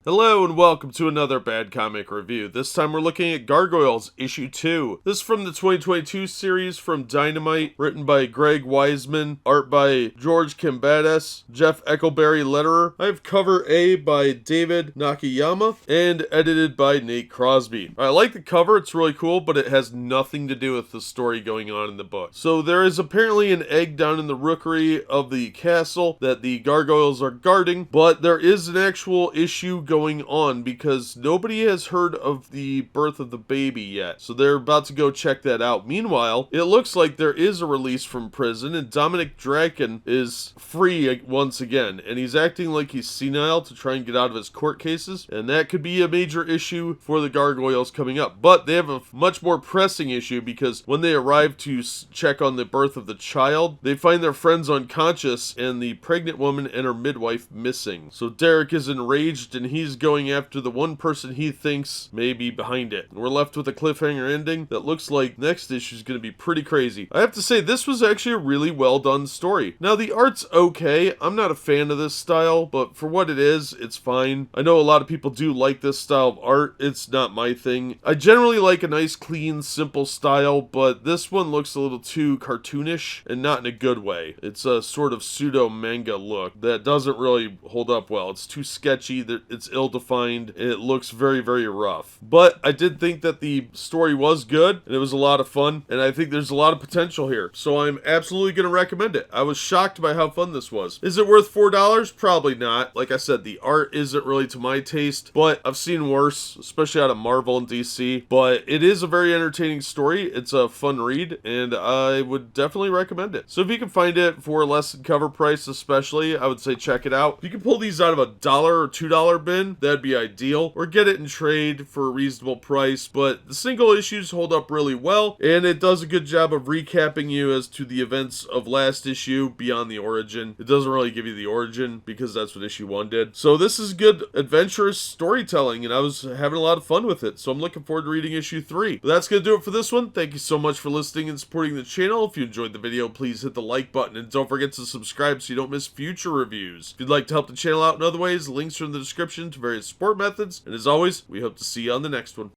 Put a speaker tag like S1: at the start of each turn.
S1: Hello and welcome to another Bad Comic Review. This time we're looking at Gargoyles, issue 2. This is from the 2022 series from Dynamite, written by Greg Weisman, art by George Kambadais, Jeff Eckleberry letterer. I have cover A by David Nakayama, and edited by Nate Crosby. I like the cover, it's really cool, but it has nothing to do with the story going on in the book. So there is apparently an egg down in the rookery of the castle that the gargoyles are guarding, but there is an actual issue going on because nobody has heard of the birth of the baby yet. So they're about to go check that out. Meanwhile, it looks like there is a release from prison and Dominic Draken is free once again. And he's acting like he's senile to try and get out of his court cases. And that could be a major issue for the gargoyles coming up. But they have a much more pressing issue because when they arrive to check on the birth of the child, they find their friends unconscious and the pregnant woman and her midwife missing. So Derek is enraged and he's going after the one person he thinks may be behind it. And we're left with a cliffhanger ending that looks like next issue is going to be pretty crazy. I have to say, this was actually a really well done story. Now, the art's okay. I'm not a fan of this style, but for what it is, it's fine. I know a lot of people do like this style of art. It's not my thing. I generally like a nice, clean, simple style, but this one looks a little too cartoonish and not in a good way. It's a sort of pseudo manga look that doesn't really hold up well. It's too sketchy, it's ill-defined, and it looks very, very rough. But I did think that the story was good, and it was a lot of fun, and I think there's a lot of potential here. So I'm absolutely going to recommend it. I was shocked by how fun this was. Is it worth $4? Probably not. Like I said, the art isn't really to my taste, but I've seen worse, especially out of Marvel and DC. But it is a very entertaining story. It's a fun read, and I would definitely recommend it. So if you can find it for less than cover price especially, I would say check it out. If you can pull these out of a $1 or $2 bin, that'd be ideal, or get it in trade for a reasonable price. But the single issues hold up really well, and it does a good job of recapping you as to the events of last issue beyond the origin. It doesn't really give you the origin because that's what issue 1 did. So this is good adventurous storytelling, and I was having a lot of fun with it. So I'm looking forward to reading issue 3. But that's gonna do it for this one. Thank you so much for listening and supporting the channel. If you enjoyed the video, please hit the like button, and don't forget to subscribe so you don't miss future reviews. If you'd like to help the channel out in other ways, links are in the description to various support methods. And as always, we hope to see you on the next one.